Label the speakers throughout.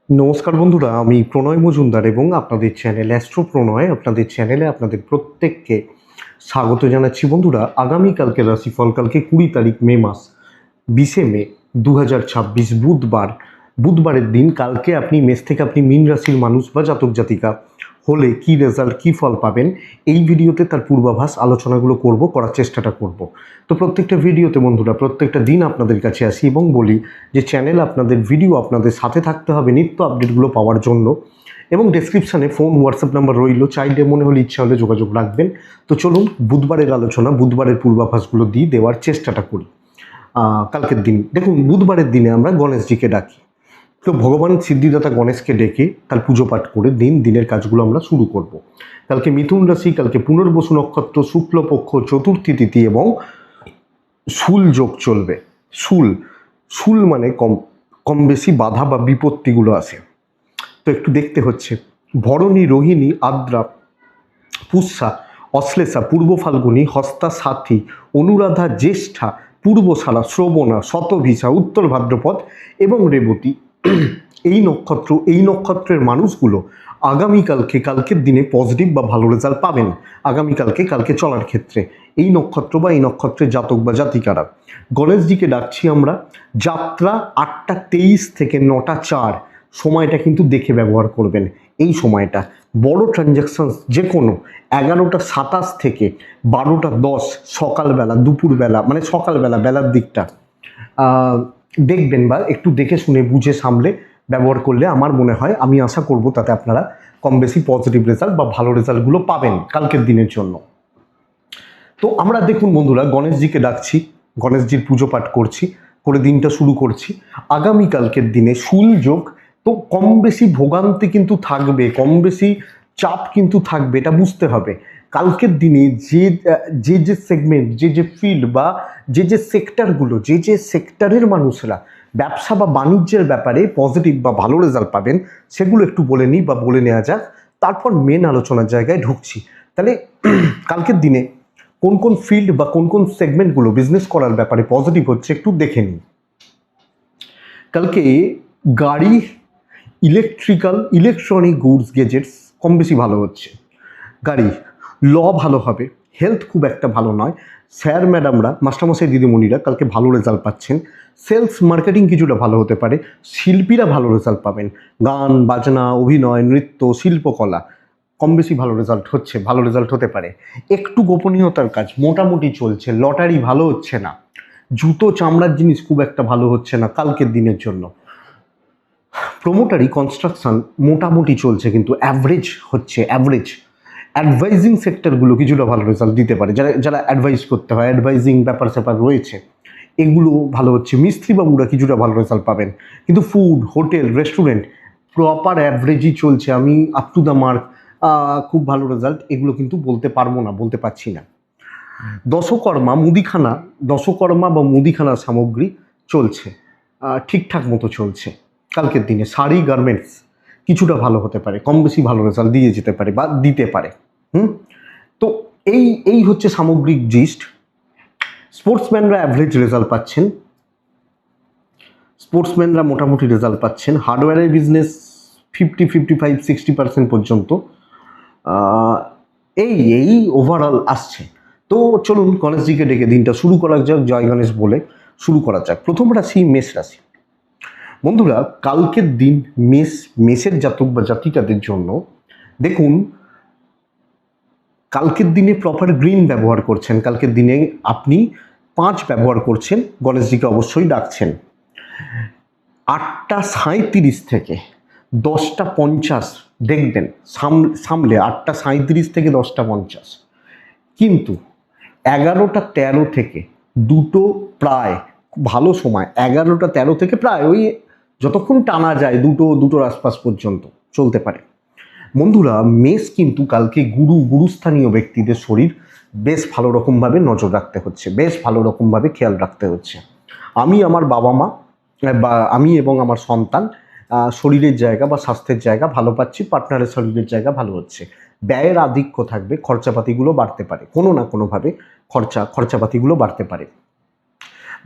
Speaker 1: নমস্কার বন্ধুরা, আমি প্রণয় মজুমদার এবং আপনাদের চ্যানেল অ্যাস্ট্রো প্রণয় আপনাদের চ্যানেলে আপনাদের প্রত্যেককে স্বাগত জানাচ্ছি। বন্ধুরা, আগামীকালকে রাশিফল, কালকে 20 তারিখ মে মাস, 20শে মে 2026 বুধবারের দিন। কালকে আপনি মেষ থেকে আপনি মীন রাশির মানুষ বা জাতক জাতিকা হলে কি রেজাল্ট, কি ফল পাবেন, এই ভিডিওতে তার পূর্বাভাস আলোচনাগুলো করার চেষ্টাটা করব। তো প্রত্যেকটা ভিডিওতে বন্ধুরা, প্রত্যেকটা দিন আপনাদের কাছে আসি এবং বলি যে চ্যানেল আপনাদের, ভিডিও আপনাদের সাথে থাকতে হবে নিত্য আপডেটগুলো পাওয়ার জন্য। এবং ডেসক্রিপশানে ফোন হোয়াটসঅ্যাপ নাম্বার রইল, চাইলে মনে হলে ইচ্ছা হলে যোগাযোগ রাখবেন। তো চলুন বুধবারের আলোচনা, বুধবারের পূর্বাভাসগুলো দিয়ে দেওয়ার চেষ্টাটা করি। কালকের দিন দেখুন, বুধবারের দিনে আমরা গণেশজিকে ডাকি। তো ভগবান সিদ্ধিদাতা গণেশকে ডেকে তার পুজো পাঠ করে দিনের কাজগুলো আমরা শুরু করব। কালকে মিথুন রাশি, কালকে পুনর্বসু নক্ষত্র, শুক্লপক্ষ, চতুর্থী তিথি এবং শুল যোগ চলবে। শুল মানে কম বেশি বাধা বা বিপত্তিগুলো আসে, তো একটু দেখতে হচ্ছে। ভরণী, রোহিণী, আদ্রা, পুষ্যা, অশ্লেষা, পূর্ব ফাল্গুনী, হস্তা, সাথী, অনুরাধা, জ্যেষ্ঠা, পূর্বশালা, শ্রবণা, শতভিষা, উত্তর ভাদ্রপদ এবং রেবতী, এই নক্ষত্রের মানুষগুলো কালকের দিনে পজিটিভ বা ভালো রেজাল্ট পাবেন। কালকে চলার ক্ষেত্রে এই নক্ষত্র বা এই নক্ষত্রের জাতক বা জাতিকারা। গণেশজিকে ডাকছি আমরা। যাত্রা 8টা 23 থেকে 9টা 4, সময়টা কিন্তু দেখে ব্যবহার করবেন। এই সময়টা বড় ট্রানজ্যাকশন যে কোনো 11টা 27 থেকে 12টা 10 সকালবেলা, দুপুরবেলা, মানে সকালবেলা বেলার দিকটা দেখবেন, বা একটু দেখে শুনে বুঝে সামলে ব্যবহার করলে আমার মনে হয়, আমি আশা করব তাতে আপনারা কম বেশি পজিটিভ রেজাল্ট বা ভালো রেজাল্টগুলো পাবেন কালকের দিনের জন্য। তো আমরা দেখুন বন্ধুরা, গণেশজিকে ডাকছি, গণেশজির পুজো পাঠ করে দিনটা শুরু করছি। আগামীকালকের দিনে শুল যোগ, তো কম বেশি ভোগান্তি কিন্তু থাকবে, কম বেশি চাপ কিন্তু থাকবে, এটা বুঝতে হবে। কালকের দিনে যে সেগমেন্ট, যে ফিল্ড বা যে সেক্টরগুলো, যে সেক্টরের মানুষরা ব্যবসা বা বাণিজ্যের ব্যাপারে পজিটিভ বা ভালো রেজাল্ট পাবেন, সেগুলো একটু বলে নিই বা বলে নেওয়া যাক, তারপর মেন আলোচনার জায়গায় ঢুকছি। তাহলে কালকের দিনে কোন কোন ফিল্ড বা কোন সেগমেন্টগুলো বিজনেস করার ব্যাপারে পজিটিভ হচ্ছে একটু দেখে নিন। কালকে গাড়ি, ইলেকট্রনিক গুডস, গেজেটস কম বেশি ভালো হচ্ছে। গাড়ি, ল ভালো হবে। হেলথ খুব একটা ভালো নয়। স্যার ম্যাডামরা, মাস্টারমশাই দিদিমণিরা কালকে ভালো রেজাল্ট পাচ্ছেন। সেলস মার্কেটিং কিছুটা ভালো হতে পারে। শিল্পীরা ভালো রেজাল্ট পাবেন। গান বাজনা, অভিনয়, নৃত্য, শিল্পকলা কম বেশি ভালো রেজাল্ট হতে পারে। একটু গোপনীয়তার কাজ মোটামুটি চলছে। লটারি ভালো হচ্ছে না। জুতো, চামড়ার জিনিস খুব একটা ভালো হচ্ছে না কালকের দিনের জন্য। প্রোমোটারি, কনস্ট্রাকশন মোটামুটি চলছে, কিন্তু অ্যাভারেজ হচ্ছে। অ্যাডভাইজিং সেক্টরগুলো কিছুটা ভালো রেজাল্ট দিতে পারে। যারা অ্যাডভাইস করতে হয়, অ্যাডভাইজিং ব্যাপার স্যাপার রয়েছে, এগুলো ভালো হচ্ছে। মিস্ত্রি বাবুরা কিছুটা ভালো রেজাল্ট পাবেন, কিন্তু ফুড, হোটেল, রেস্টুরেন্ট প্রপার অ্যাভারেজই চলছে। আমি আপ টু দ্য মার্ক, খুব ভালো রেজাল্ট এগুলো কিন্তু বলতে পারছি না। দশকর্মা বা মুদিখানা সামগ্রী চলছে, ঠিকঠাক মতো চলছে। কালকের দিনে শাড়ি, গার্মেন্টস কিছুটা ভালো হতে পারে, কম বেশি ভালো রেজাল্ট দিয়ে যেতে পারে বা দিতে পারে। তো এই হচ্ছে সামগ্রিক জিস্ট। স্পোর্টসম্যানরা অ্যাভারেজ রেজাল্ট পাচ্ছেন, মোটামুটি রেজাল্ট পাচ্ছেন। হার্ডওয়্যারের বিজনেস 50, 55, 60% পর্যন্ত এই ওভারঅল আসছে। তো চলুন গণেশজিকে ডেকে দিনটা শুরু করা যাক, জয় গণেশ বলে শুরু করা যাক। প্রথম রাশি মেষ রাশি। বন্ধুরা, কালকের দিন মেষের জাতক বা জাতিকাদের জন্য দেখুন, কালকের দিনে প্রপার গ্রিন ব্যবহার করছেন। কালকের দিনে আপনি 5 ব্যবহার করছেন, গণেশজিকে অবশ্যই ডাকছেন। 8টা 37 থেকে 10টা 50 দেখবেন সামলে, 8টা 37 থেকে 10টা 50। কিন্তু 11টা 13 থেকে দুটো প্রায় ভালো সময়, 11টা 13 থেকে প্রায় ওই যতক্ষণ টানা যায় দুটোর আশপাশ পর্যন্ত চলতে পারে। বন্ধুরা, মেষ কিন্তু কালকে গুরুস্থানীয় ব্যক্তিদের শরীর বেশ ভালো রকমভাবে নজর রাখতে হচ্ছে, বেশ ভালো রকমভাবে খেয়াল রাখতে হচ্ছে। আমি আমার বাবা মা বা আমি এবং আমার সন্তান শরীরের জায়গা বা স্বাস্থ্যের জায়গা ভালো পাচ্ছি, পার্টনারের শরীরের জায়গা ভালো হচ্ছে। ব্যয়ের আধিক্য থাকবে, খরচাপাতিগুলো বাড়তে পারে, কোনো না কোনোভাবে খরচাপাতিগুলো বাড়তে পারে।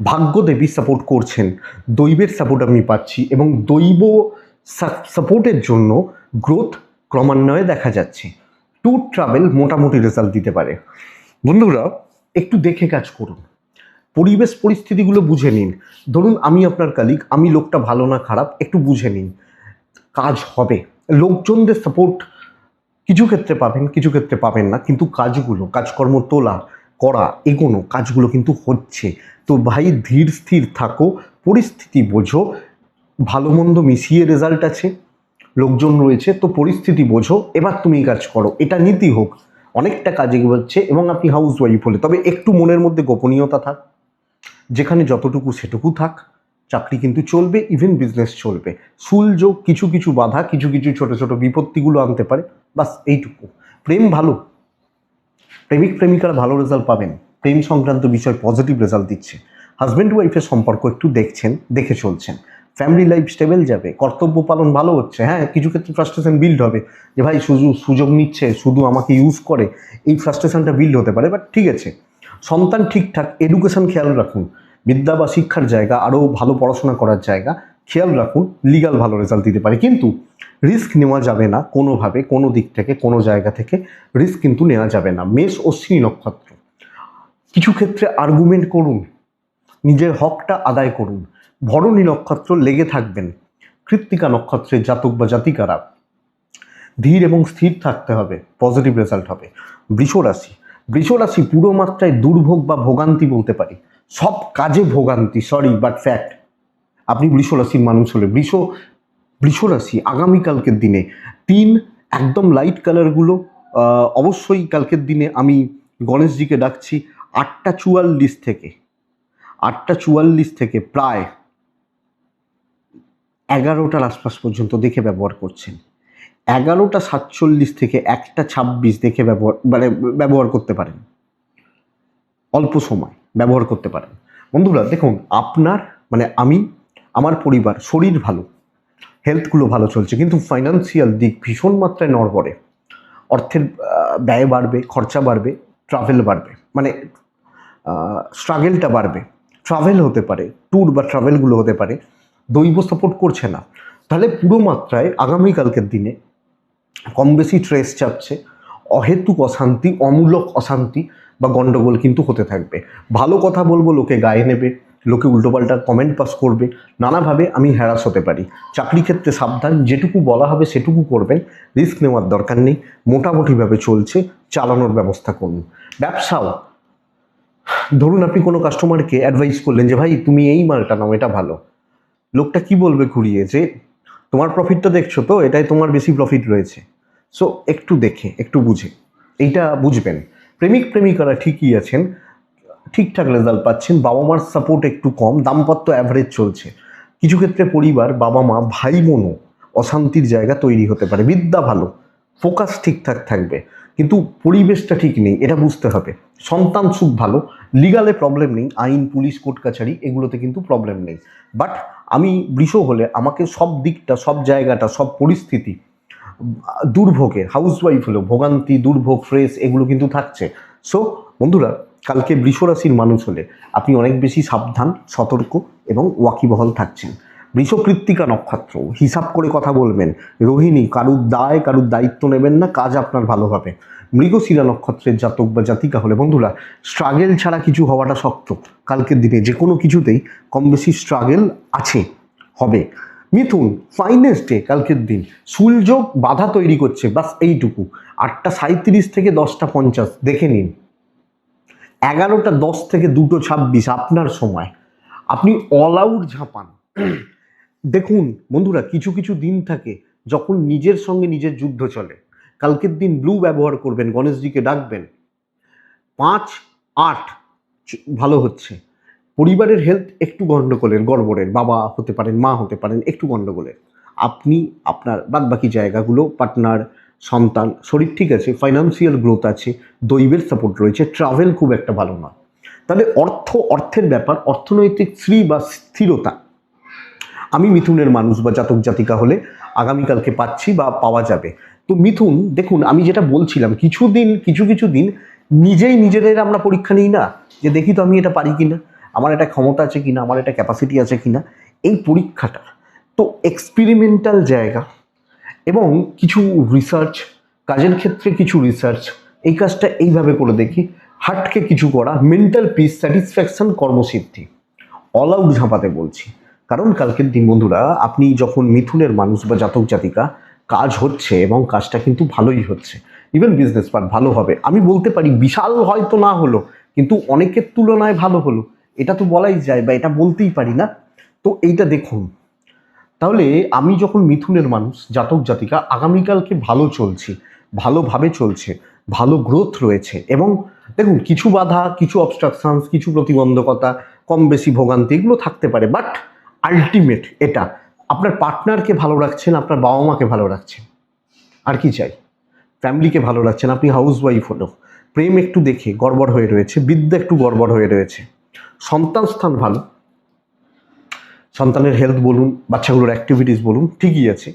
Speaker 1: ভাগ্যদেবী সাপোর্ট করছেন, দৈবের সাপোর্ট আমি পাচ্ছি, এবং দৈব সাপোর্টের জন্য গ্রোথ ক্রমান্বয়ে দেখা যাচ্ছে। ট্যুর ট্রাভেল মোটামুটি রেজাল্ট দিতে পারে। বন্ধুরা, একটু দেখে কাজ করুন, পরিবেশ পরিস্থিতিগুলো বুঝে নিন। ধরুন আমি আপনার কালিগ, আমি লোকটা ভালো না খারাপ একটু বুঝে নিন, কাজ হবে। লোকজনদের সাপোর্ট কিছু ক্ষেত্রে পাবেন, কিছু ক্ষেত্রে পাবেন না, কিন্তু কাজগুলো, কাজকর্ম তোলা, করা, এগোনো, কাজগুলো কিন্তু হচ্ছে। তো ভাই ধীর স্থির থাকো, পরিস্থিতি বোঝো, ভালো মন্দ মিশিয়ে রেজাল্ট আছে, লোকজন রয়েছে, তো পরিস্থিতি বোঝো, এবার তুমি কাজ করো, এটা নীতি হোক। অনেকটা কাজে এগোচ্ছে এবং আপনি হাউস ওয়াইফ হলে তবে একটু মনের মধ্যে গোপনীয়তা থাক, যেখানে যতটুকু সেটুকু থাক, চাকরি কিন্তু চলবে, ইভেন বিজনেস চলবে। সুলযোগ কিছু কিছু বাধা, কিছু কিছু ছোট ছোট বিপত্তিগুলো আনতে পারে, বাস এইটুকু। প্রেম ভালো, প্রেমিক প্রেমিকারা ভালো রেজাল্ট পাবেন, প্রেম সংক্রান্ত বিষয় পজিটিভ রেজাল্ট দিচ্ছে। হাজব্যান্ড ওয়াইফের সম্পর্ক একটু দেখছেন, দেখে চলছেন। ফ্যামিলি লাইফ স্টেবল যাবে, কর্তব্য পালন ভালো হচ্ছে। হ্যাঁ, কিছু ক্ষেত্রে ফ্রাস্ট্রেশন বিল্ড হবে যে ভাই সুযোগ নিচ্ছে, শুধু আমাকে ইউজ করে, এই ফ্রাস্ট্রেশনটা বিল্ড হতে পারে, বাট ঠিক আছে। সন্তান ঠিকঠাক, এডুকেশন খেয়াল রাখুন, বিদ্যা বা শিক্ষার জায়গা, আরও ভালো পড়াশোনা করার জায়গা খেয়াল রাখুন, লিগাল ভালো রেজাল্ট দিতে পারে। কিন্তু রিস্ক নেওয়া যাবে না কোনোভাবে, কোনো দিক থেকে, কোনো জায়গা থেকে রিস্ক কিন্তু নেওয়া যাবে না। মেষ অশ্বিনী নক্ষত্র, কিছু ক্ষেত্রে আর্গুমেন্ট করুন, নিজের হকটা আদায় করুন। ভরণী নক্ষত্র লেগে থাকবেন। কৃত্তিকা নক্ষত্রের জাতক বা জাতিকারা ধীর এবং স্থির থাকতে হবে, পজিটিভ রেজাল্ট হবে। বৃষ রাশি, বৃষ রাশি পুরো মাত্রায় দুর্ভোগ বা ভোগান্তি বলতে পারি, সব কাজে ভোগান্তি, সরি বাট ফ্যাক্ট। আপনি বৃষ রাশির মানুষ হলে বৃষ রাশি আগামীকালকের দিনে একদম লাইট কালারগুলো অবশ্যই কালকের দিনে আমি গণেশজিকে ডাকছি 8:44 থেকে প্রায় 11টার আশপাশ পর্যন্ত দেখে ব্যবহার করছেন। 11:47 থেকে 1:26 দেখে ব্যবহার করতে পারেন, অল্প সময় ব্যবহার করতে পারেন। বন্ধুরা দেখুন, আমার পরিবার, শরীর ভালো, হেলথগুলো ভালো চলছে, কিন্তু ফাইন্যান্সিয়াল দিক ভীষণ মাত্রায় নড়বড়ে। অর্থের ব্যয় বাড়বে, খরচা বাড়বে, ট্রাভেল বাড়বে, স্ট্রাগেলটা বাড়বে। ট্রাভেল হতে পারে, ট্যুর বা ট্রাভেলগুলো হতে পারে, দৈব সাপোর্ট করছে না। তাহলে পুরো মাত্রায় আগামীকালকের দিনে কম বেশি ট্রেস চাপছে, অহেতুক অশান্তি, অমূলক অশান্তি বা গণ্ডগোল কিন্তু হতে থাকবে। ভালো কথা বলবো, লোকে গায়ে নেবে, লোকে উল্টোপাল্টা কমেন্ট পাস করবে, নানাভাবে আমি হ্যারাস হতে পারি। চাকরি ক্ষেত্রে সাবধান, যেটুকু বলা হবে সেটুকু করবেন, রিস্ক নেওয়ার দরকার নেই, মোটামুটিভাবে চলছে, চালানোর ব্যবস্থা করুন। ব্যবসাও, ধরুন আপনি কোনো কাস্টমারকে অ্যাডভাইস করলেন যে ভাই তুমি এই মালটা নাও, এটা ভালো। লোকটা কি বলবে ঘুরিয়ে, যে তোমার প্রফিটটা দেখছো তো, এটাই তোমার বেশি প্রফিট রয়েছে। সো একটু দেখে, একটু বুঝে এইটা বুঝবেন। প্রেমিক প্রেমিকারা ঠিকই আছেন, ঠিকঠাক রেজাল্ট পাচ্ছেন, বাবা মার সাপোর্ট একটু কম, দাম্পত্য অ্যাভারেজ চলছে। কিছু ক্ষেত্রে পরিবার, বাবা মা, ভাই বোনও অশান্তির জায়গা তৈরি হতে পারে। বিদ্যা ভালো, ফোকাস ঠিকঠাক থাকবে, কিন্তু পরিবেশটা ঠিক নেই, এটা বুঝতে হবে। সন্তান সুখ ভালো, লিগালে প্রবলেম নেই, আইন, পুলিশ, কোর্ট কাছারি এগুলোতে কিন্তু প্রবলেম নেই। বাট আমি বৃষ হলে আমাকে সব দিকটা, সব জায়গাটা, সব পরিস্থিতি, দুর্ভোগের, হাউসওয়াইফ হলেও ভোগান্তি, দুর্ভোগ, ফ্রেশ এগুলো কিন্তু থাকছে। সো বন্ধুরা, কালকে বৃষ রাশির মানুষ হলে আপনি অনেক বেশি সাবধান, সতর্ক এবং ওয়াকিবহল থাকছেন। বৃষ কৃত্তিকা নক্ষত্র, হিসাব করে কথা বলবেন। রোহিণী, কারুর দায়, কারুর দায়িত্ব নেবেন না, কাজ আপনার ভালো হবে। মৃগশিরা নক্ষত্রের জাতক বা জাতিকা হলে বন্ধুরা, স্ট্রাগেল ছাড়া কিছু হওয়াটা শক্ত। কালকের দিনে যে কোনো কিছুতেই কম বেশি স্ট্রাগেল আছে, হবে। মিথুন, ফাইনেস্ট ডে কালকের দিন, সুলযোগ বাধা তৈরি করছে, বাস এইটুকু। 8:37 থেকে 10:50 দেখে নিন। 11:10 থেকে 2:26 আপনার সময়, আপনি অল আউট ঝাঁপান। দেখুন বন্ধুরা, কিছু কিছু দিন থাকে যখন নিজের সঙ্গে নিজের যুদ্ধ চলে। কালকের দিন ব্লু ব্যবহার করবেন, গণেশজিকে ডাকবেন। 5-8 ভালো হচ্ছে। পরিবারের হেলথ একটু গড়বড়ের, বাবা হতে পারেন, মা হতে পারেন, একটু গণ্ডগোলের। আপনি আপনার বাদবাকি জায়গাগুলো, পার্টনার, সন্তান, শরীর ঠিক আছে, ফাইন্যান্সিয়াল গ্রোথ আছে, দৈবের সাপোর্ট রয়েছে, ট্রাভেল খুব একটা ভালো না। তাহলে অর্থের ব্যাপার, অর্থনৈতিক শ্রী বা স্থিরতা আমি মিথুনের মানুষ বা জাতক জাতিকা হলে আগামীকালকে পাচ্ছি বা পাওয়া যাবে। তো মিথুন দেখুন, আমি যেটা বলছিলাম, কিছু দিন নিজেদের আমরা পরীক্ষা নিই না, যে দেখি তো আমি এটা পারি কিনা, আমার এটা ক্ষমতা আছে কিনা, আমার এটা ক্যাপাসিটি আছে কিনা। এই পরীক্ষাটা তো এক্সপেরিমেন্টাল জায়গা এবং কিছু রিসার্চ, কাজের ক্ষেত্রে কিছু রিসার্চ, এই কাজটা এইভাবে করে দেখি, হার্টকে কিছু করা, মেন্টাল পিস, স্যাটিসফ্যাকশন, কর্মসিদ্ধি, অল আউট ঝাঁপাতে বলছি। কারণ কালকের দিন বন্ধুরা, আপনি যখন মিথুনের মানুষ বা জাতক জাতিকা, কাজ হচ্ছে এবং কাজটা কিন্তু ভালোই হচ্ছে, ইভেন বিজনেস পার্ট ভালো হবে, আমি বলতে পারি বিশাল হয়তো না হলো কিন্তু অনেকের তুলনায় ভালো হলো, এটা তো বলাই যায় বা এটা বলতেই পারি না। তো এইটা দেখুন, তাহলে আমি যখন মিথুনের মানুষ, জাতক জাতিকা, আগামীকালকে ভালো চলছি, ভালোভাবে চলছে, ভালো গ্রোথ রয়েছে এবং দেখুন কিছু বাধা, কিছু অবস্ট্রাকশনস, কিছু প্রতিবন্ধকতা, কম বেশি ভোগান্তি এগুলো থাকতে পারে, বাট আলটিমেট এটা আপনার পার্টনারকে ভালো রাখছেন, আপনার বাবা মাকে ভালো রাখছেন, আর কি চাই, ফ্যামিলিকে ভালো রাখছেন, আপনি হাউস ওয়াইফ হলো, প্রেম একটু দেখে গড়বড় হয়ে রয়েছে, বিদ্যা একটু গড়বড় হয়ে রয়েছে, সন্তান স্থান ভালো, সন্তানের হেলথ বলুন, বাচ্চাগুলোর অ্যাক্টিভিটিস বলুন, ঠিকই আছে,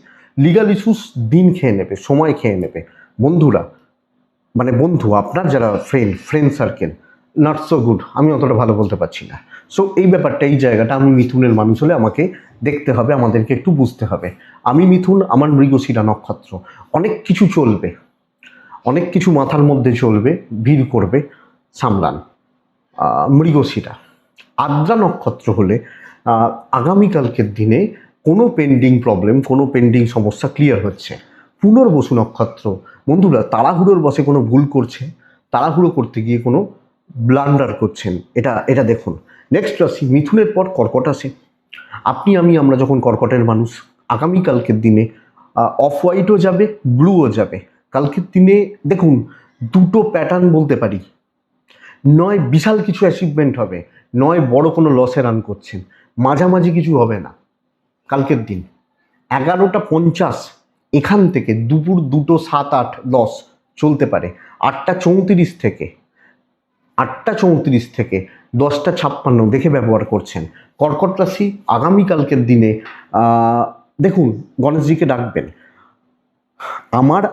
Speaker 1: লিগাল ইস্যুস দিন খেয়ে নেবে, সময় খেয়ে নেবে, বন্ধুরা মানে বন্ধু আপনার যারা friend circle not so good, আমি অতটা ভালো বলতে পারছি না। সো এই ব্যাপারটা, এই জায়গাটা আমি মিথুনের মানুষ হলে আমাকে দেখতে হবে, আমাদেরকে একটু বুঝতে হবে। আমি মিথুন, আমার মৃগশিরা নক্ষত্র, অনেক কিছু চলবে, অনেক কিছু মাথার মধ্যে চলবে, ভিড় করবে, সামলান। মৃগশিরা আদ্রা নক্ষত্র হলে আগামীকালকের দিনে কোনো পেন্ডিং প্রবলেম, কোনো পেন্ডিং সমস্যা ক্লিয়ার হচ্ছে। পুনর্বসু নক্ষত্র বন্ধুরা, তাড়াহুড়োর বসে কোনো ভুল করছে, তাড়াহুড়ো করতে গিয়ে কোনো ব্লান্ডার করছেন, এটা দেখুন। নেক্সট রাশি মিথুনের পর কর্কট আসে। আপনি আমরা যখন কর্কটের মানুষ, আগামীকালকের দিনে অফ হোয়াইটও যাবে, ব্লুও যাবে। কালকের দিনে দেখুন দুটো প্যাটার্ন বলতে পারি, নয় বিশাল কিছু অ্যাচিভমেন্ট হবে, নয় বড় কোনো লসে রান করছেন, মাঝামাঝি কিছু হবে না। কালকের দিন 11:50 এখান থেকে দুপুর 2:07-8-10 চলতে পারে, 8:34 থেকে 10:56 দেখে ব্যবহার করছেন। কর্কট রাশি আগামীকালকের দিনে দেখুন গণেশজিকে ডাকবেন,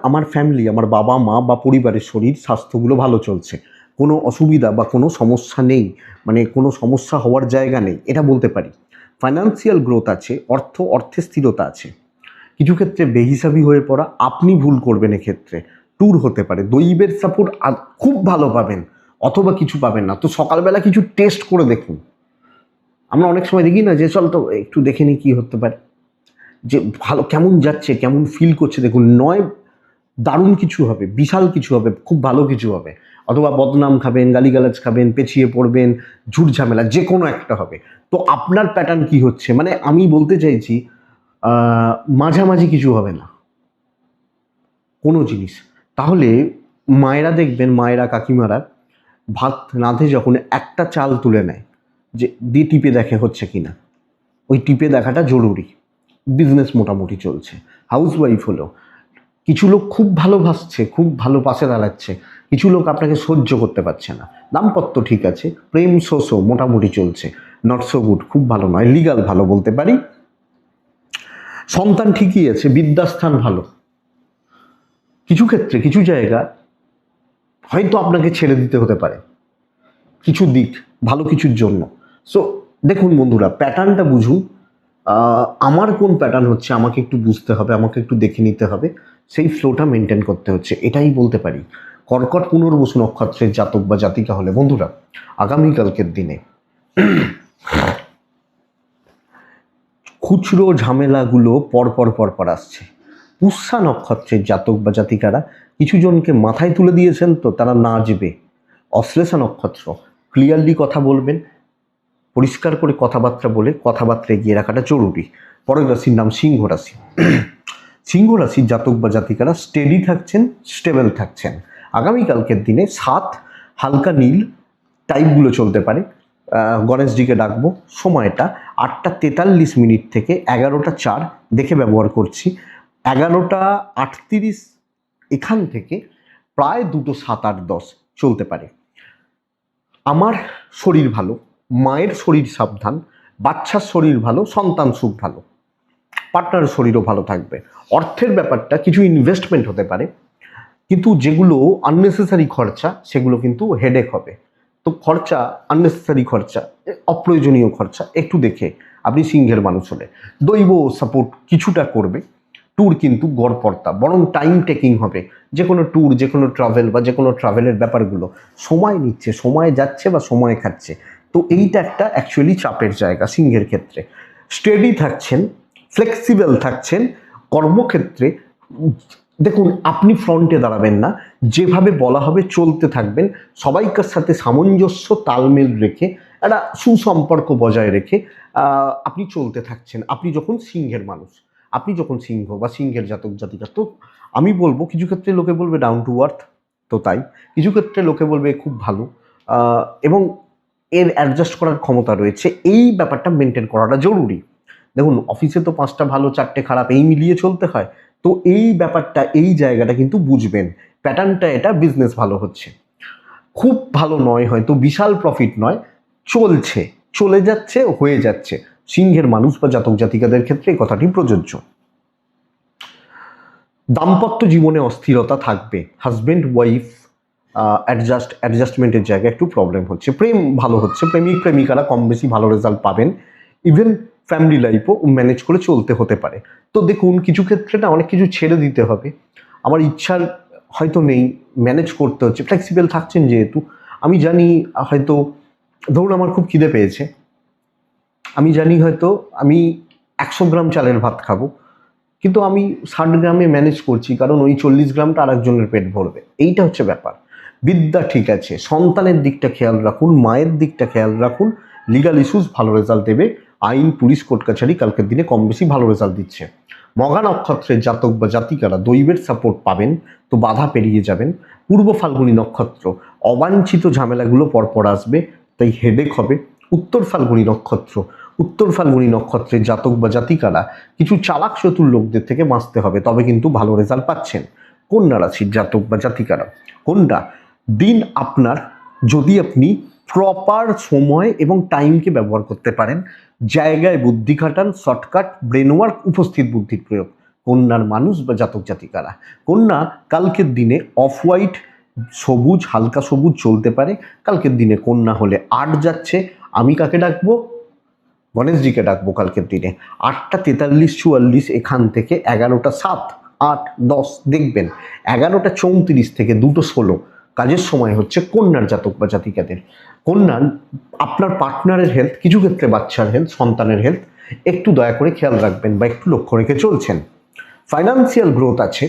Speaker 1: আমার ফ্যামিলি, আমার বাবা মা বা পরিবারের শরীর স্বাস্থ্যগুলো ভালো চলছে, কোনো অসুবিধা বা কোনো সমস্যা নেই, মানে কোনো সমস্যা হওয়ার জায়গা নেই, এটা বলতে পারি। ফাইন্যান্সিয়াল গ্রোথ আছে, অর্থে স্থিরতা আছে। কিছু ক্ষেত্রে বেহিসাবি হয়ে পড়া, আপনি ভুল করবেন, এক্ষেত্রে ট্যুর হতে পারে, দৈবের সাপোর্ট খুব ভালো পাবেন, অথবা কিছু পাবেন না। তো সকালবেলা কিছু টেস্ট করে দেখুন, আমরা অনেক সময় দেখি না যে চল তো একটু দেখে নিই কী হতে পারে, যে ভালো কেমন যাচ্ছে, কেমন ফিল করছে, দেখুন নয় দারুণ কিছু হবে, বিশাল কিছু হবে, খুব ভালো কিছু হবে, অথবা বদনাম খাবেন, গালিগালাজ খাবেন, পেছিয়ে পড়বেন, ঝুট ঝামেলা, যে কোনো একটা হবে। তো আপনার প্যাটার্ন কি হচ্ছে, মানে আমি বলতে চাইছি মাঝামাঝি কিছু হবে না কোনো জিনিস। তাহলে মায়েরা দেখবেন, মায়েরা কাকিমারা ভাত রাঁধে যখন একটা চাল তুলে নেয়, যে দিয়ে টিপে দেখে হচ্ছে কিনা, ওই টিপে দেখাটা জরুরি। বিজনেস মোটামুটি চলছে, হাউস ওয়াইফ হলো, কিছু লোক খুব ভালোবাসছে, খুব ভালো পাশে দাঁড়াচ্ছে, কিছু লোক আপনাকে সহ্য করতে পারছে না। দাম্পত্য ঠিক আছে, প্রেম শোষো মোটামুটি চলছে, নট সো গুড, খুব ভালো নয়, লিগাল ভালো বলতে পারি। সন্তান ঠিকই আছে, বিদ্যাস্থান ভালো, কিছু ক্ষেত্রে কিছু জায়গা হয়তো আপনাকে ছেড়ে দিতে হতে পারে কিছু দিক, ভালো কিছুর জন্য। সো দেখুন বন্ধুরা, প্যাটার্নটা বুঝুন, আমার কোন প্যাটার্ন হচ্ছে আমাকে একটু বুঝতে হবে, আমাকে একটু দেখে নিতে হবে, সেই ফ্লোটা মেনটেন করতে হচ্ছে, এটাই বলতে পারি। কর্কট পুনর্বসু নক্ষত্রের জাতক বা জাতিকা হলে বন্ধুরা, আগামীকালকের দিনে খুচরো ঝামেলাগুলো পরপর আসছে। পুষ্যা নক্ষত্রের জাতক বা জাতিকারা কিছু জনকে মাথায় তুলে দিয়েছেন, তো তারা নাচবে। অশ্লেষা নক্ষত্র, ক্লিয়ারলি কথা বলবেন, পরিষ্কার করে কথাবার্তা বলে কথাবার্তা এগিয়ে রাখাটা জরুরি। পরের রাশির নাম সিংহ রাশি। সিংহ রাশির জাতক বা জাতিকারা স্টেডি থাকছেন, স্টেবল থাকছেন। আগামীকালকের দিনে 7 হালকা নীল টাইপগুলো চলতে পারে। গণেশজিকে ডাকবো, সময়টা 8:43 থেকে 11:04 দেখে ব্যবহার করছি। 11:38 এখান থেকে প্রায় 2:07-8-10 চলতে পারে। আমার শরীর ভালো, মায়ের শরীর সাবধান, বাচ্চার শরীর ভালো, সন্তান সুখ ভালো, পার্টনারের শরীরও ভালো থাকবে। অর্থের ব্যাপারটা কিছু ইনভেস্টমেন্ট হতে পারে, কিন্তু যেগুলো আননেসেসারি খরচা সেগুলো কিন্তু হেডেক হবে। তো খরচা, আননেসেসারি খরচা, অপ্রয়োজনীয় খরচা একটু দেখে আপনি সিংহের মানুষ হলে দৈব সাপোর্ট কিছুটা করবে, ট্যুর কিন্তু গড়পড়তা, বরং টাইম টেকিং হবে। যে কোনো ট্যুর, যে কোনো ট্রাভেল বা যে কোনো ট্রাভেলের ব্যাপারগুলো সময় নিচ্ছে, সময় যাচ্ছে বা সময় খাচ্ছে। তো এইটা একটা অ্যাকচুয়ালি চাপের জায়গা সিংহের ক্ষেত্রে। স্টেডি থাকছেন, ফ্লেক্সিবল থাকছেন কর্মক্ষেত্রে। দেখুন, আপনি ফ্রন্টে দাঁড়াবেন না, যেভাবে বলা হবে চলতে থাকবেন, সবাইকার সাথে সামঞ্জস্য তালমেল রেখে একটা সুসম্পর্ক বজায় রেখে আপনি চলতে থাকছেন। আপনি যখন সিংহের মানুষ, আপনি যখন সিংহ বা সিংহের জাতক জাতিকা, তো আমি বলবো কিছু ক্ষেত্রে লোকে বলবে ডাউন টু আর্থ, তো তাই কিছু ক্ষেত্রে লোকে বলবে খুব ভালো, এবং এর অ্যাডজাস্ট করার ক্ষমতা রয়েছে। এই ব্যাপারটা মেনটেন করাটা জরুরি। দেখুন, অফিসে তো 5টা ভালো 4টে খারাপ এই মিলিয়ে চলতে হয়। তো এই ব্যাপারটা, এই জায়গাটা কিন্তু বুঝবেন, প্যাটার্নটা এটা। বিজনেস ভালো হচ্ছে, খুব ভালো নয়, হয়তো বিশাল প্রফিট নয়, চলছে, চলে যাচ্ছে, হয়ে যাচ্ছে। সিংহের মানুষ বা জাতক জাতিকাদের ক্ষেত্রে এই কথাটি প্রযোজ্য। দাম্পত্য জীবনে অস্থিরতা থাকবে, হাজব্যান্ড ওয়াইফ অ্যাডজাস্টমেন্টের জায়গায় একটু প্রবলেম হচ্ছে। প্রেম ভালো হচ্ছে, প্রেমিক প্রেমিকারা কম বেশি ভালো রেজাল্ট পাবেন। ইভেন ফ্যামিলি লাইফও ম্যানেজ করে চলতে হতে পারে। তো দেখুন, কিছু ক্ষেত্রে না অনেক কিছু ছেড়ে দিতে হবে, আমার ইচ্ছার হয়তো নেই, ম্যানেজ করতে হচ্ছে। ফ্লেক্সিবল থাকছেন যেহেতু, আমি জানি হয়তো, ধরুন আমার খুব খিদে পেয়েছে, আমি জানি হয়তো আমি 100 গ্রাম চালের ভাত খাবো, কিন্তু আমি 60 গ্রামে ম্যানেজ করছি, কারণ ওই 40 গ্রামটা আরেকজনের পেট ভরবে। এইটা হচ্ছে ব্যাপার। বিদ্যা ঠিক আছে, সন্তানের দিকটা খেয়াল রাখুন, মায়ের দিকটা খেয়াল রাখুন। লিগাল ইস্যুস ভালো রেজাল্ট দেবে, আইন পুলিশ কোর্ট কাছারি কালকের দিনে কম বেশি ভালো রেজাল্ট দিচ্ছে। মঘা নক্ষত্রের জাতক বা জাতিকারা দৈবের সাপোর্ট পাবেন, তো বাধা পেরিয়ে যাবেন। পূর্ব ফাল্গুনী নক্ষত্র, অবাঞ্ছিত ঝামেলাগুলো পরপর আসবে, তাই হেডেক হবে। উত্তর ফাল্গুনী নক্ষত্র, উত্তর ফাল্গুনী নক্ষত্রের জাতক বা জাতিকারা কিছু চালাক চতুর লোকদের থেকে বাঁচতে হবে, তবে কিন্তু ভালো রেজাল্ট পাচ্ছেন। কন্যা রাশির জাতক বা জাতিকারা, কন্যা দিন আপনার, যদি আপনি প্রপার সময় এবং টাইমকে ব্যবহার করতে পারেন, জায়গায় বুদ্ধি খাটান, শর্টকাট, ব্রেন ওয়ার্ক, উপস্থিত বুদ্ধির প্রয়োগ, কন্যার মানুষ বা জাতক জাতিকারা। কন্যা কালকের দিনে অফ হোয়াইট, সবুজ, হালকা সবুজ চলতে পারে। কালকের দিনে কন্যা হলে 8 যাচ্ছে, আমি কাকে ডাকবো? গণেশজিকে ডাকবো কালকের দিনে। 8টা 43 44 এখান থেকে 11টা 7 8 10 দেখবেন 11টা 34 থেকে 2টো 16 কাজের সময় হচ্ছে কন্যার জাতক বা জাতিকাদের। কন্যার আপনার পার্টনারের হেলথ, কিছু ক্ষেত্রে বাচ্চার হেলথ, সন্তানের হেলথ একটু দয়া করে খেয়াল রাখবেন বা একটু লক্ষ্য রেখে চলছেন। ফাইন্যান্সিয়াল গ্রোথ আছে,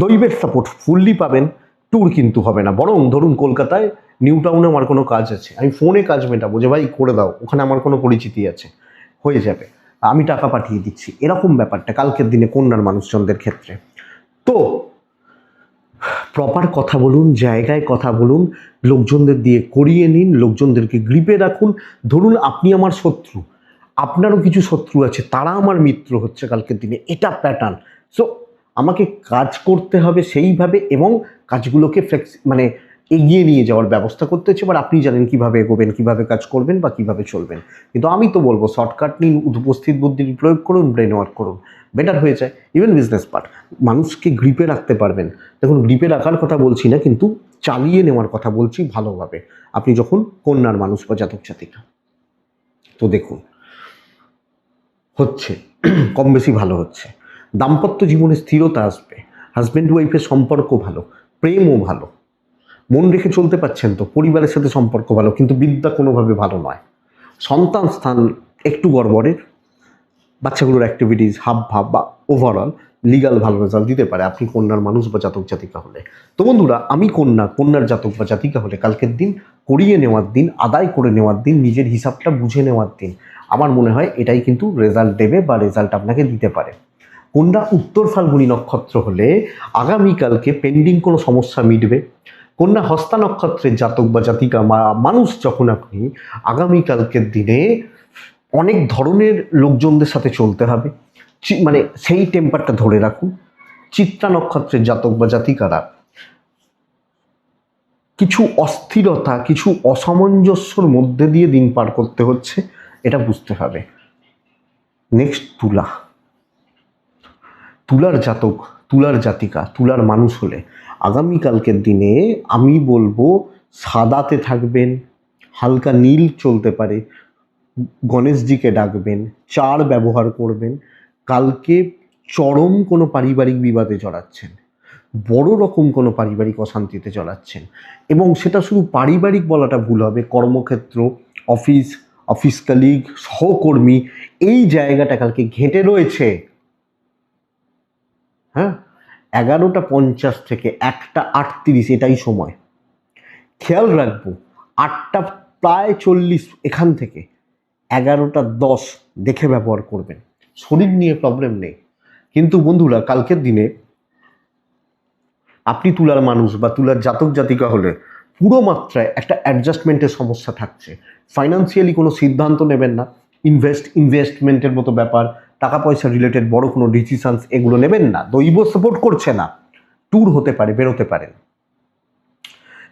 Speaker 1: দৈবের সাপোর্ট ফুললি পাবেন। ট্যুর কিন্তু হবে না, বরং ধরুন কলকাতায় নিউ টাউনে আমার কোনো কাজ আছে, আমি ফোনে কাজ মেটাবো যে ভাই করে দাও, ওখানে আমার কোনো পরিচিতি আছে, হয়ে যাবে, আমি টাকা পাঠিয়ে দিচ্ছি, এরকম ব্যাপারটা কালকের দিনে কন্যার মানুষজনদের ক্ষেত্রে। তো প্রপার কথা বলুন, জায়গায় কথা বলুন, লোকজনদের দিয়ে করিয়ে নিন, লোকজনদেরকে গ্রিপে রাখুন। ধরুন আপনি আমার শত্রু, আপনারও কিছু শত্রু আছে, তারা আমার মিত্র হচ্ছে কালকের দিনে, এটা প্যাটার্ন। সো আমাকে কাজ করতে হবে সেইভাবে, এবং কাজগুলোকে মানে এগিয়ে নিয়ে যাওয়ার ব্যবস্থা করতে হচ্ছে। এবার আপনি জানেন কিভাবে এগোবেন, কিভাবে কাজ করবেন বা কিভাবে চলবেন। কিন্তু আমি তো বলবো শর্টকাট নিন, উপস্থিত বুদ্ধির প্রয়োগ করুন, ব্রেন ওয়ার্ক করুন, বেটার হয়ে যায়। ইভেন বিজনেস পার্ট, মানুষকে গ্রিপে রাখতে পারবেন। দেখুন, গ্রিপে রাখার কথা বলছি না, কিন্তু চালিয়ে নেওয়ার কথা বলছি ভালোভাবে, আপনি যখন কন্যার মানুষ বা জাতক জাতিকা। তো দেখুন, হচ্ছে কম বেশি ভালো হচ্ছে। দাম্পত্য জীবনে স্থিরতা আসবে, হাজব্যান্ড ওয়াইফের সম্পর্ক ভালো, প্রেমও ভালো, মন রেখে চলতে পারছেন তো, পরিবারের সাথে সম্পর্ক ভালো, কিন্তু বিদ্যা কোনোভাবে ভালো নয়। সন্তান স্থান একটু গড়বড়ের, বাচ্চাগুলোর অ্যাক্টিভিটিস, হাব ভাব বা ওভারঅল লিগাল ভালো রেজাল্ট দিতে পারে আপনি কন্যার মানুষ বা জাতক জাতিকা হলে। তো বন্ধুরা, আমি কন্যার জাতক বা জাতিকা হলে কালকের দিন করিয়ে নেওয়ার দিন, আদায় করে নেওয়ার দিন, নিজের হিসাবটা বুঝে নেওয়ার দিন। আমার মনে হয় এটাই কিন্তু রেজাল্ট দেবে বা রেজাল্ট আপনাকে দিতে পারে। কন্যা উত্তর ফাল্গুনী নক্ষত্র হলে আগামীকালকে পেন্ডিং কোনো সমস্যা মিটবে। কন্যা হস্তা নক্ষত্রের জাতক বা জাতিকা মানুষ যখন আপনি, আগামীকালকের দিনে অনেক ধরনের লোকজনদের সাথে চলতে হবে, মানে সেই টেম্পারটা ধরে রাখুন। চিত্রা নক্ষত্রের জাতক বা জাতিকারা কিছু অস্থিরতা, কিছু অসামঞ্জস্যর মধ্যে দিয়ে দিন পার করতে হচ্ছে, এটা বুঝতে হবে। নেক্সট তুলা, তুলার জাতক, তুলার জাতিকা, তুলার মানুষ হলে আগামীকালকের দিনে আমি বলবো সাদাতে থাকবেন, হালকা নীল চলতে পারে, গণেশজিকে ডাকবেন, চার ব্যবহার করবেন। কালকে চরম কোনো পারিবারিক বিবাদে জড়াচ্ছেন, বড় রকম কোনো পারিবারিক অশান্তিতে জড়াচ্ছেন, এবং সেটা শুধু পারিবারিক বলাটা ভুল হবে, কর্মক্ষেত্র, অফিস, অফিস কলিগ, সহকর্মী, এই জায়গাটা কালকে ঘেঁটে রয়েছে। হ্যাঁ, 11:50 থেকে 1:38 এটাই সময়। খেয়াল রাখবো 8:40 এখান থেকে 11:10 দেখে ব্যবহার করবেন। শরীর নিয়ে প্রবলেম নেই, কিন্তু বন্ধুরা কালকের দিনে আপনি তুলার মানুষ বা তুলার জাতক জাতিকা হলে পুরো মাত্রায় একটা অ্যাডজাস্টমেন্টের সমস্যা থাকছে। ফাইন্যান্সিয়ালি কোনো সিদ্ধান্ত নেবেন না, ইনভেস্টমেন্টের মতো ব্যাপার, টাকা পয়সা রিলেটেড বড় কোনো ডিসিশনস এগুলো নেবেন না। দৈব সাপোর্ট করছে না, ট্যুর হতে পারে, বেরোতে পারেন।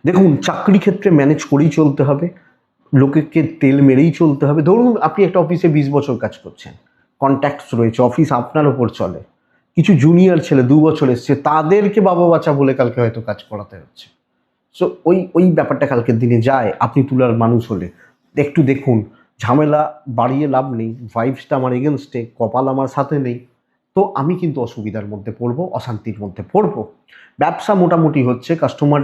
Speaker 1: দেখুন চাকরি ক্ষেত্রে ম্যানেজ করেই চলতে হবে, লোকেকে তেল মেরেই চলতে হবে। ধরুন আপনি একটা অফিসে 20 বছর কাজ করছেন, কন্ট্যাক্টস রয়েছে, অফিস আপনার ওপর চলে, কিছু জুনিয়র ছেলে 2 বছর এসছে, তাদেরকে বাবা বাচ্চা বলে কালকে হয়তো কাজ করাতে হচ্ছে। সো ওই ব্যাপারটা কালকের দিনে যায়। আপনি তুলার মানুষ হলে একটু দেখুন, ঝামেলা বাড়িয়ে লাভ নেই, ভাইবসটা আমার এগেনস্টে, কপাল আমার সাথে নেই, তো আমি কিন্তু অসুবিধার মধ্যে পড়বো, অশান্তির মধ্যে পড়বো। ব্যবসা মোটামুটি হচ্ছে, কাস্টমার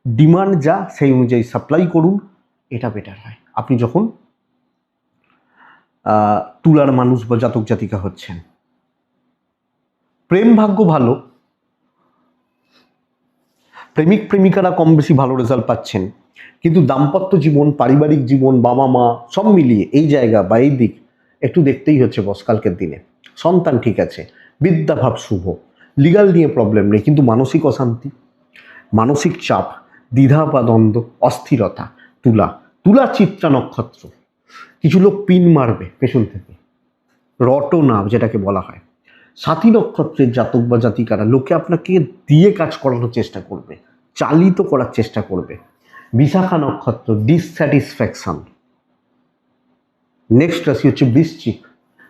Speaker 1: ডিমান্ড যা সেই অনুযায়ী সাপ্লাই করুন, এটা বেটার হয় আপনি যখন তুলার মানুষ বা জাতক জাতিকা হচ্ছেন। প্রেম ভাগ্য ভালো, প্রেমিক প্রেমিকারা কম বেশি ভালো রেজাল্ট পাচ্ছেন, কিন্তু দাম্পত্য জীবন, পারিবারিক জীবন, বাবা মা সব মিলিয়ে এই জায়গা বা এই দিক একটু দেখতেই হচ্ছে বস কালকের দিনে। সন্তান ঠিক আছে, বিদ্যাভাব শুভ, লিগাল নিয়ে প্রবলেম নেই, কিন্তু মানসিক অশান্তি, মানসিক চাপ, দ্বিধা বা দ্বন্দ্ব, অস্থিরতা। তুলা, তুলা চিত্রা নক্ষত্র, কিছু লোক পিন মারবে পেছন থেকে, রটনা যেটাকে বলা হয়। সাথী নক্ষত্রের জাতক বা জাতিকারা লোকে আপনাকে দিয়ে কাজ করানোর চেষ্টা করবে, চালিত করার চেষ্টা করবে। বিশাখা নক্ষত্র, ডিসস্যাটিসফ্যাকশন। নেক্সট রাশি হচ্ছে বৃশ্চিক।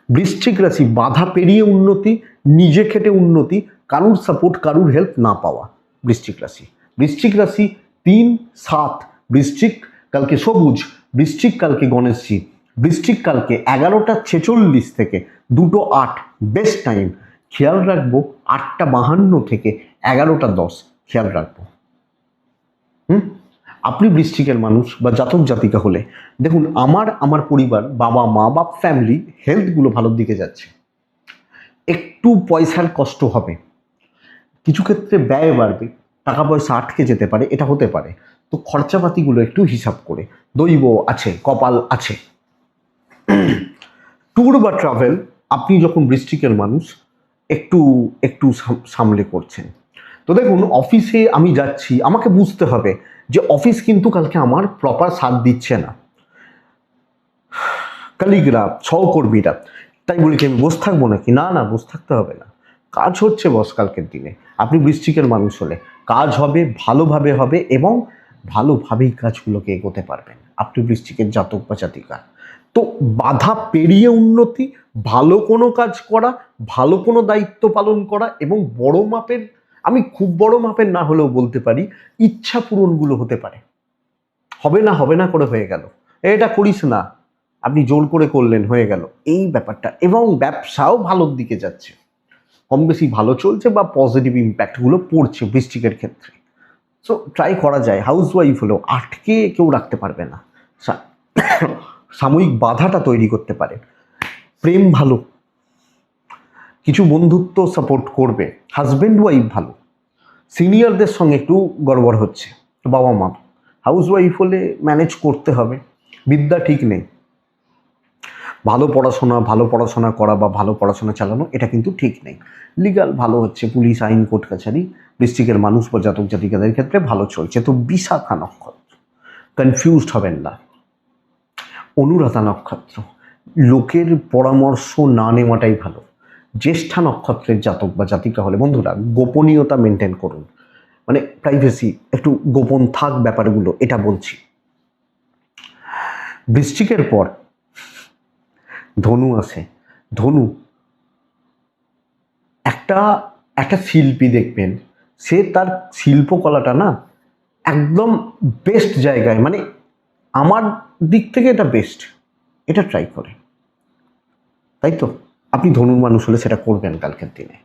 Speaker 1: বৃশ্চিক রাশি, বাধা পেরিয়ে উন্নতি, নিজে খেটে উন্নতি, কারুর সাপোর্ট, কারুর হেল্প না পাওয়া। বৃশ্চিক রাশি, বৃশ্চিক রাশি 3-7, বৃশ্চিক কালকে সবুজ, বৃশ্চিক কালকে গণেশজি, বৃশ্চিক কালকে 11:46 থেকে 2:08 বেস্ট টাইম। খেয়াল রাখবো 8:52 থেকে 11:10 খেয়াল রাখবো। আপনি বৃশ্চিকের মানুষ বা জাতক জাতিকা হলে দেখুন আমার পরিবার, বাবা মা বা ফ্যামিলি হেলথগুলো ভালোর দিকে যাচ্ছে। একটু পয়সার কষ্ট হবে, কিছু ক্ষেত্রে ব্যয় বাড়বে, টাকা পয়সা আটকে যেতে পারে, এটা হতে পারে। তো খরচাপাতিগুলো একটু হিসাব করে, দৈব আছে, কপাল আছে। ট্যুর বা ট্রাভেল আপনি যখন বৃশ্চিকের মানুষ একটু একটু সামলে করছেন। তো দেখুন অফিসে আমি যাচ্ছি, আমাকে বুঝতে হবে যে অফিস কিন্তু কালকে আমার প্রপার সাথ দিচ্ছে না, কলিগরা, সহকর্মীরা। তাই বলি কি আমি বসে থাকবো নাকি? না না, বসে থাকতে হবে না, কাজ হচ্ছে বস কালকের দিনে। আপনি বৃশ্চিকের মানুষ হলে কাজ হবে, ভালোভাবে হবে, এবং ভালোভাবেই কাজগুলোকে এগোতে পারবেন আপনি বৃশ্চিকের জাতক বা জাতিকা। তো বাধা পেরিয়ে উন্নতি, ভালো কোনো কাজ করা, ভালো কোনো দায়িত্ব পালন করা, এবং বড় মাপের, আমি খুব বড় মাপের না হলেও বলতে পারি ইচ্ছা পূরণগুলো হতে পারে। হবে না করে হয়ে গেল, এটা করিস না, আপনি জোর করে করলেন, হয়ে গেল, এই ব্যাপারটা। এবং ব্যবসাও ভালোর দিকে যাচ্ছে, কম বেশি ভালো চলছে বা পজিটিভ ইম্প্যাক্টগুলো পড়ছে বৃশ্চিকের ক্ষেত্রে। সো ট্রাই করা যায়, হাউস ওয়াইফ হলেও আটকে কেউ রাখতে পারবে না, সাময়িক বাধাটা তৈরি করতে পারে। প্রেম ভালো, কিছু বন্ধুত্ব সাপোর্ট করবে, হাজব্যান্ড ওয়াইফ ভালো, সিনিয়রদের সঙ্গে একটু গড়বড় হচ্ছে, বাবা মা। হাউস ওয়াইফ হলে ম্যানেজ করতে হবে, বিদ্যা ঠিক নেই, ভালো পড়াশোনা করা বা ভালো পড়াশোনা চালানো এটা কিন্তু ঠিক নেই। লিগাল ভালো হচ্ছে, পুলিশ, আইন, কোর্ট কাছারি ডিস্ট্রিক্টের মানুষ বা জাতক জাতিকাদের ক্ষেত্রে ভালো চলছে। তো বিশাখা নক্ষত্র, কনফিউজড হবেন না। অনুরাধা নক্ষত্র, লোকের পরামর্শ না নেওয়াটাই ভালো। জ্যেষ্ঠা নক্ষত্রের জাতক বা জাতিকা হলে বন্ধুরা গোপনীয়তা মেনটেন করুন, মানে প্রাইভেসি, একটু গোপন থাক ব্যাপারগুলো, এটা বলছি। বৃশ্চিকের পর ধনু আছে। ধনু একটা একটা শিল্পী দেখবেন, সে তার শিল্পকলাটা না একদম বেস্ট জায়গায়, মানে আমার দিক থেকে এটা বেস্ট, এটা ট্রাই করে, তাই তো? আপনি ধনুর মানুষ হলে সেটা করবেন কালকের দিনে।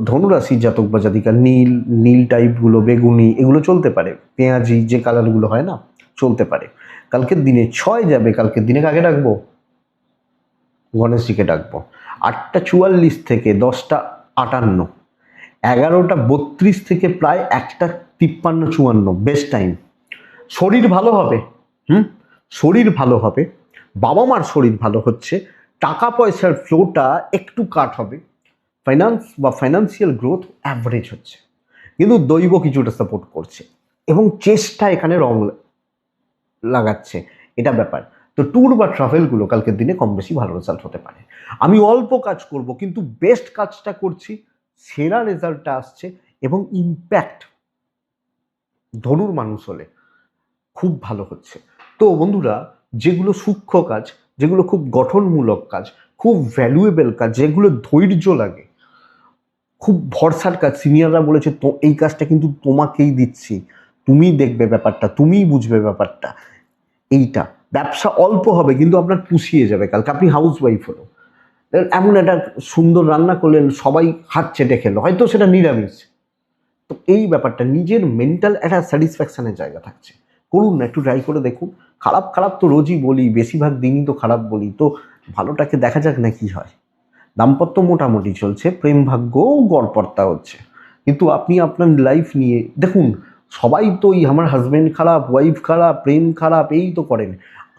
Speaker 1: ধনুরাশির জাতক বা জাতিকা নীল, নীল টাইপগুলো, বেগুনি, এগুলো চলতে পারে। পেঁয়াজি যে কালারগুলো হয় না, চলতে পারে। কালকের দিনে 6 যাবে, কালকের দিনে কাকে ডাকবো? গণেশজিকে ডাকবো। 8টা 44 থেকে 10টা 58, 11টা 32 থেকে প্রায় 1টা 53 54, বেস্ট টাইম। শরীর ভালো হবে, শরীর ভালো হবে, বাবা মার শরীর ভালো হচ্ছে, টাকা পয়সার ফ্লোটা একটু কাট হবে, ফাইন্যান্স বা ফাইন্যান্সিয়াল গ্রোথ অ্যাভারেজ হচ্ছে, কিন্তু দৈব কিছুটা সাপোর্ট করছে এবং চেষ্টা এখানে রং লাগাচ্ছে, এটা ব্যাপার। তো ট্যুর বা ট্রাভেলগুলো কালকের দিনে কম বেশি ভালো রেজাল্ট হতে পারে। আমি অল্প কাজ করব কিন্তু বেস্ট কাজটা করছি, সেরা রেজাল্টটা আসছে এবং ইম্প্যাক্ট ধনুর মানুষ হলে খুব ভালো হচ্ছে। তো বন্ধুরা, যেগুলো সূক্ষ্ম কাজ, যেগুলো খুব গঠনমূলক কাজ, খুব ভ্যালুয়েবল কাজ, যেগুলো ধৈর্য লাগে, খুব ভরসার কাজ, সিনিয়ররা বলেছে তো এই কাজটা কিন্তু তোমাকেই দিচ্ছি, তুমি দেখবে ব্যাপারটা, তুমিই বুঝবে ব্যাপারটা, এইটা ব্যবসা অল্প হবে কিন্তু আপনার পুষিয়ে যাবে। কালকে আপনি হাউস ওয়াইফ হলো, এমন একটা সুন্দর রান্না করলেন, সবাই হাত চেটে খেলো, হয়তো সেটা নিরামিষ, তো এই ব্যাপারটা নিজের মেন্টাল একটা স্যাটিসফ্যাকশনের জায়গা থাকছে। করুন না, একটু ট্রাই করে দেখুন। খারাপ খারাপ তো রোজই বলি, বেশিরভাগ দিনই তো খারাপ বলি, তো ভালোটাকে দেখা যাক না কি হয়। দাম্পত্য মোটামুটি চলছে, প্রেম ভাগ্যও গড়পড়তা হচ্ছে, কিন্তু আপনি আপনার লাইফ নিয়ে দেখুন। সবাই তো এই আমার হাজব্যান্ড খারাপ, ওয়াইফ খারাপ, প্রেম খারাপ, এই তো করেন।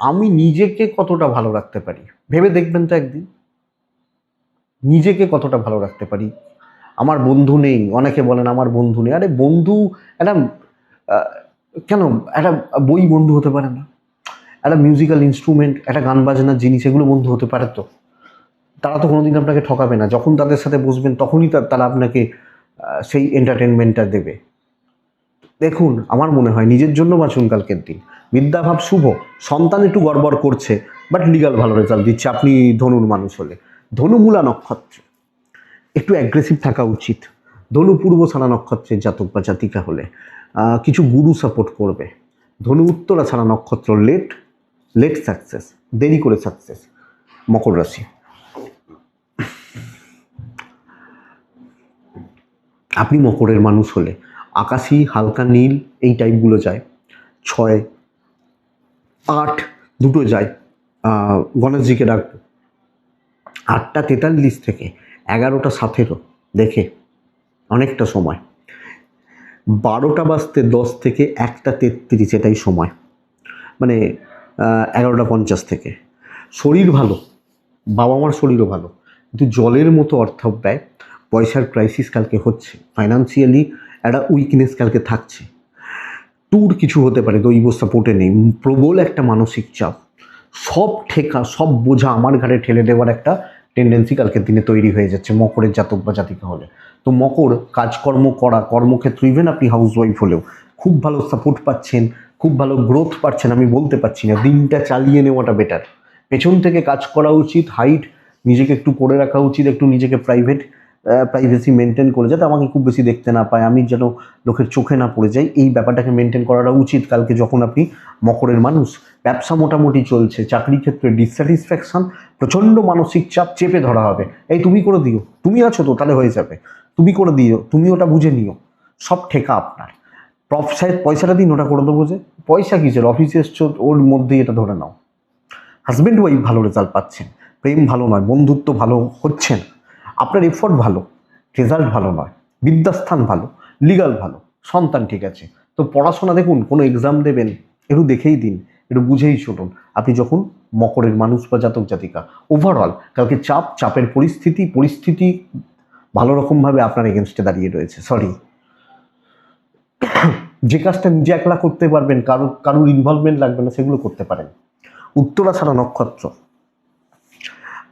Speaker 1: আমি নিজেকে কতটা ভালো রাখতে পারি ভেবে দেখবেন তো একদিন, নিজেকে কতটা ভালো রাখতে পারি। আমার বন্ধু নেই, অনেকে বলেন আমার বন্ধু নেই, আরে বন্ধু একটা আহ, কেন একটা বই বন্ধু হতে পারে না? একটা মিউজিক্যাল ইনস্ট্রুমেন্ট, একটা গান বাজনার জিনিস, এগুলো বন্ধু হতে পারে তো? তারা তো কোনোদিন আপনাকে ঠকাবে না, যখন তাদের সাথে বসবেন তখনই তারা আপনাকে সেই এন্টারটেনমেন্টটা দেবে। দেখুন, আমার মনে হয় নিজের জন্য বাঁচুন কালকের দিন। বিদ্যাভাব শুভ, সন্তান একটু গড়বড় করছে, বাট লিগাল ভালো রেজাল্ট দিচ্ছে আপনি ধনুর মানুষ হলে। ধনুমূলা নক্ষত্র একটু অ্যাগ্রেসিভ থাকা উচিত। ধনু পূর্ব ছাড়া নক্ষত্রের জাতক বা জাতিকা হলে কিছু গুরু সাপোর্ট করবে। ধনু উত্তরা ছাড়া নক্ষত্র লেট লেট সাকসেস, দেরি করে সাকসেস। মকর রাশি, আপনি মকরের মানুষ হলে আকাশি, হালকা নীল, এই টাইপগুলো যায়। 6 8 দুটো যায়। গণেশজিকে ডাকবো। 8টা 43 থেকে 11টা 17 দেখে অনেকটা সময়। 12টা 10 থেকে 1টা 33, এটাই সময়, মানে 11টা 50 থেকে। শরীর ভালো, বাবা মার শরীরও ভালো, কিন্তু জলের মতো অর্থব্যয়, পয়সার ক্রাইসিস কালকে হচ্ছে, ফাইন্যান্সিয়ালি একটা উইকনেস কালকে থাকছে। ট্যুর কিছু হতে পারে, দৈব সাপোর্টে নেই, প্রবল একটা মানসিক চাপ, সব ঠেকা, সব বোঝা আমার ঘাড়ে ঠেলে দেওয়ার একটা টেন্ডেন্সি কালকের দিনে তৈরি হয়ে যাচ্ছে মকরের জাতক বা জাতিকা হলে। তো মকর কাজকর্ম করা, কর্মক্ষেত্র, ইভেন আপনি হাউস ওয়াইফ হলেও খুব ভালো সাপোর্ট পাচ্ছেন, খুব ভালো গ্রোথ পাচ্ছেন, আমি বলতে পারছি না, দিনটা চালিয়ে নেওয়াটা বেটার। পেছন থেকে কাজ করা উচিত, হাইট নিজেকে একটু করে রাখা উচিত, একটু নিজেকে প্রাইভেসি মেনটেন করে, যাতে আমাকে খুব বেশি দেখতে না পায়, আমি যেন লোকের চোখে না পড়ে যাই, এই ব্যাপারটাকে মেনটেন করাটা উচিত কালকে যখন আপনি মকরের মানুষ। ব্যবসা মোটামুটি চলছে, চাকরি ক্ষেত্রে ডিসস্যাটিসফ্যাকশন, প্রচণ্ড মানসিক চাপ, চেপে ধরা হবে, এই তুমি করে দিও, তুমি আছো তো তাহলে হয়ে যাবে, তুমি করে দিও, তুমি ওটা বুঝে নিও, সব ঠেকা আপনার। পয়সাটা দিন, ওটা করে দেবো, যে পয়সা কিসের, অফিসে এসছো ওর মধ্যেই এটা ধরে নাও। হাজব্যান্ড ওয়াইফ ভালো রেজাল্ট পাচ্ছেন, প্রেম ভালো নয়, বন্ধুত্ব ভালো হচ্ছে না, আপনার এফোর্ট ভালো, রেজাল্ট ভালো নয়, বিদ্যাস্থান ভালো, লিগাল ভালো, সন্তান ঠিক আছে। তো পড়াশোনা দেখুন, কোনো এক্সাম দেবেন একটু দেখেই দিন, একটু বুঝেই চলুন। আপনি যখন মকরের মানুষ বা জাতক জাতিকা, ওভারঅল কালকে চাপের পরিস্থিতি ভালো রকমভাবে আপনার এগেনস্টে দাঁড়িয়ে রয়েছে। সরি, যে কাজটা নিজে একলা করতে পারবেন, কারুর ইনভলভমেন্ট লাগবে না, সেগুলো করতে পারেন। উত্তরা ছাড়া নক্ষত্র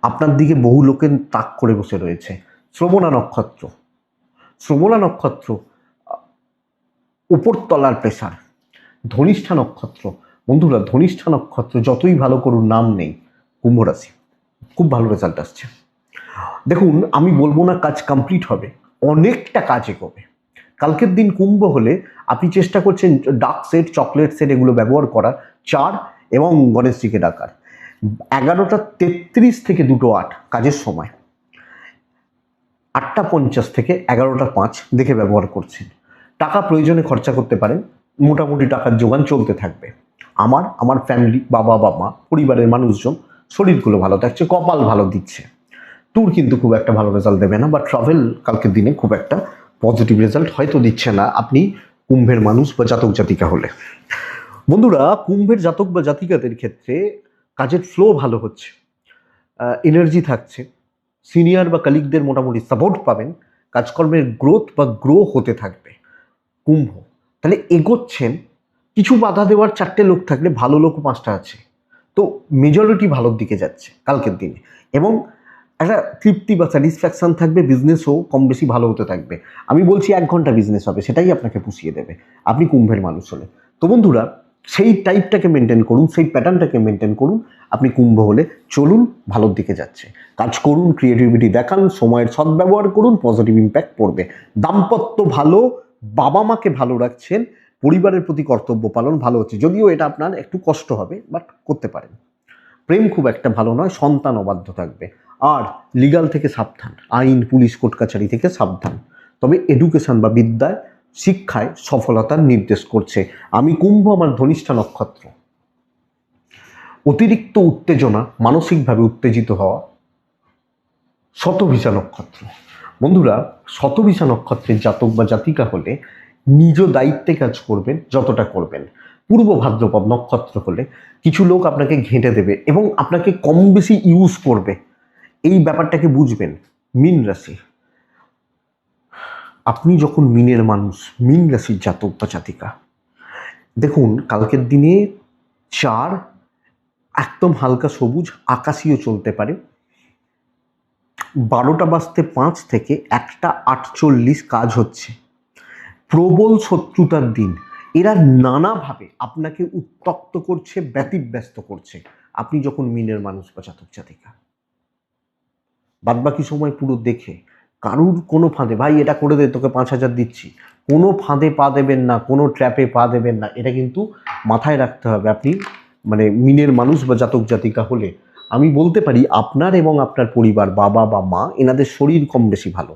Speaker 1: আপনার দিকে বহু লোকের তাক করে বসে রয়েছে। শ্রবণা নক্ষত্র উপরতলার প্রেসার। ধনিষ্ঠা নক্ষত্র, বন্ধুরা ধনিষ্ঠা নক্ষত্র যতই ভালো করুন, নাম নেই। কুম্ভ রাশি, খুব ভালো রেজাল্ট আসছে। দেখুন, আমি বলবো না কাজ কমপ্লিট হবে, অনেকটা কাজ এগোবে। কালকের দিন কুম্ভ হলে আপনি চেষ্টা করছেন ডার্ক সেট, চকলেট সেট এগুলো ব্যবহার করার, 4 এবং গণেশজিকে ডাকার। 11:33 থেকে 2:08 কাজের সময়, 8:50 থেকে 11:05 দেখে ব্যবহার করছেন। টাকা প্রয়োজনে খরচা করতে পারেন, মোটামুটি টাকার যোগান চলতে থাকবে। আমার ফ্যামিলি, বাবা বা মা, পরিবারের মানুষজন শরীরগুলো ভালো থাকছে, কপাল ভালো দিচ্ছে। ট্যুর কিন্তু খুব একটা ভালো রেজাল্ট দেবে না, বা ট্রাভেল কালকের দিনে খুব একটা পজিটিভ রেজাল্ট হয়তো দিচ্ছে না আপনি কুম্ভের মানুষ বা জাতক জাতিকা হলে। বন্ধুরা, কুম্ভের জাতক বা জাতিকাদের ক্ষেত্রে কাজের ফ্লো ভালো হচ্ছে, এনার্জি থাকছে, সিনিয়র বা কালিগদের মোটামুটি সাপোর্ট পাবেন, কাজকর্মের গ্রোথ বা গ্রো হতে থাকবে। কুম্ভ তাহলে এগোচ্ছেন, কিছু বাধা দেওয়ার 4টে লোক থাকলে ভালো লোক 5টা আছে, তো মেজরিটি ভালোর দিকে যাচ্ছে কালকের দিনে, এবং একটা তৃপ্তি বা স্যাটিসফ্যাকশন থাকবে, বিজনেসও কম বেশি ভালো হতে থাকবে। আমি বলছি 1 ঘন্টা বিজনেস হবে, সেটাই আপনাকে পুষিয়ে দেবে আপনি কুম্ভের মানুষ হলে। তো বন্ধুরা, সেই টাইপটাকে মেনটেন করুন, সেই প্যাটার্নটাকে মেনটেন করুন। আপনি কুম্ভ হলে চলুন, ভালোর দিকে যাচ্ছে, কাজ করুন, ক্রিয়েটিভিটি দেখান, সময়ের সদ্ব্যবহার করুন, পজিটিভ ইম্প্যাক্ট পড়বে। দাম্পত্য ভালো, বাবা মাকে ভালো রাখছেন, পরিবারের প্রতি কর্তব্য পালন ভালো হচ্ছে, যদিও এটা আপনার একটু কষ্ট হবে, বাট করতে পারেন। প্রেম খুব একটা ভালো নয়, সন্তান অবাধ্য থাকবে। আর লিগাল থেকে সাবধান, আইন, পুলিশ, কোর্ট কাছারি থেকে সাবধান। তবে এডুকেশন বা বিদ্যায়, শিক্ষায় সফলতার নির্দেশ করছে। আমি কুম্ভ, আমার ধনিষ্ঠা নক্ষত্র। অতিরিক্ত উত্তেজনা, মানসিকভাবে উত্তেজিত হওয়া, শতভিষা নক্ষত্র। বন্ধুরা, শতভিষা নক্ষত্রের জাতক বা জাতিকা হলে নিজ দায়িত্বে কাজ করবেন, যতটা করবেন। পূর্ব ভাদ্রপদ নক্ষত্র হলে কিছু লোক আপনাকে ঘেঁটে দেবে এবং আপনাকে কম বেশি ইউজ করবে, এই ব্যাপারটাকে বুঝবেন। মীন রাশি, আপনি যখন মীনের মানুষ, মীন রাশির জাতক বা জাতিকা, দেখুন কালকের দিনে 4 একদম হালকা সবুজ, আকাশীয় চলতে পারে। 12:05 থেকে 1:48 কাজ হচ্ছে। প্রবল শত্রুতার দিন, এরা নানাভাবে আপনাকে উত্তক্ত করছে, ব্যতিব্যস্ত করছে আপনি যখন মিনের মানুষ বা জাতক জাতিকা। বাদবাকি সময় পুরো দেখে, কারুর কোনো ফাঁদে, ভাই এটা করে দে, তোকে 5,000 দিচ্ছি, কোনো ফাঁদে পা দেবেন না, কোনো ট্র্যাপে পা দেবেন না, এটা কিন্তু মাথায় রাখতে হবে। আপনি মানে মিনের মানুষ বা জাতক জাতিকা হলে আমি বলতে পারি আপনার এবং আপনার পরিবার, বাবা বা মা, এনাদের শরীর কম বেশি ভালো।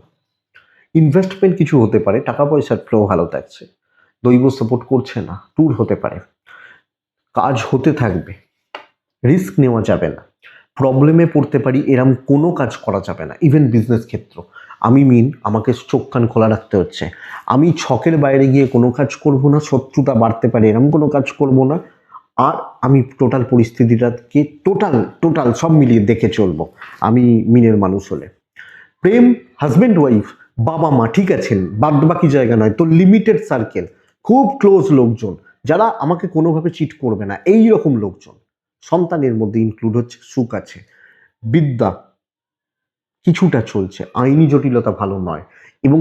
Speaker 1: ইনভেস্টমেন্ট কিছু হতে পারে, টাকা পয়সার ফ্লো ভালো থাকছে, দৈব সাপোর্ট করছে না, ট্যুর হতে পারে, কাজ হতে থাকবে, রিস্ক নেওয়া যাবে না, প্রবলেমে পড়তে পারি, এরম কোনো কাজ করা যাবে না। ইভেন বিজনেস ক্ষেত্র, আমি আমাকে চোখ কান খোলা রাখতে হচ্ছে, আমি ছকের বাইরে গিয়ে কোনো কাজ করব না, শত্রুতা বাড়তে পারে এরম কোনো কাজ করব না। আর আমি টোটাল পরিস্থিতিটাকে টোটাল সব মিলিয়ে দেখে চলবো আমি মিনের মানুষ হলে। প্রেম, হাজব্যান্ড ওয়াইফ, বাবা মা ঠিক আছেন, বাদ বাকি জায়গা নয়, তো লিমিটেড সার্কেল, খুব ক্লোজ লোকজন যারা আমাকে কোনোভাবে চিট করবে না, এই রকম লোকজন। সন্তানের মধ্যে ইনক্লুড হচ্ছে, সুখ আছে। বিদ্যা কিছুটা চলছে, আইনি জটিলতা ভালো নয়, এবং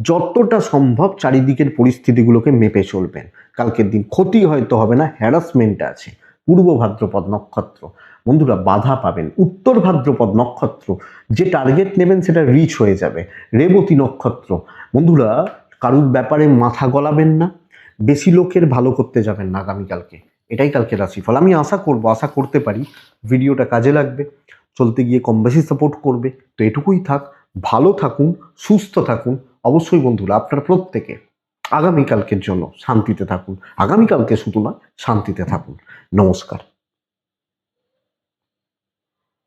Speaker 1: যতটা সম্ভব চারিদিকের পরিস্থিতিগুলোকে মেপে চলবেন। কালকের দিন ক্ষতি হয়তো হবে না, হ্যারাসমেন্ট আছে। পূর্ব ভাদ্রপদ নক্ষত্র, বন্ধুরা বাধা পাবেন। উত্তর ভাদ্রপদ নক্ষত্র, যে টার্গেট নেবেন সেটা রিচ হয়ে যাবে। রেবতী নক্ষত্র, বন্ধুরা কারুর ব্যাপারে মাথা গলাবেন না, বেশি লোকের ভালো করতে যাবেন না আগামীকালকে। এটাই কালকে রাশিফল। আমি আশা করতে পারি ভিডিওটা কাজে লাগবে, চলতে গিয়ে কম বেশি সাপোর্ট করবে। তো এটুকুই থাক, ভালো থাকুন, সুস্থ থাকুন। অবশ্যই বন্ধুরা, আপনারা প্রত্যেকে আগামীকালকের জন্য শান্তিতে থাকুন, আগামীকালকে শুধু না, শান্তিতে থাকুন। নমস্কার।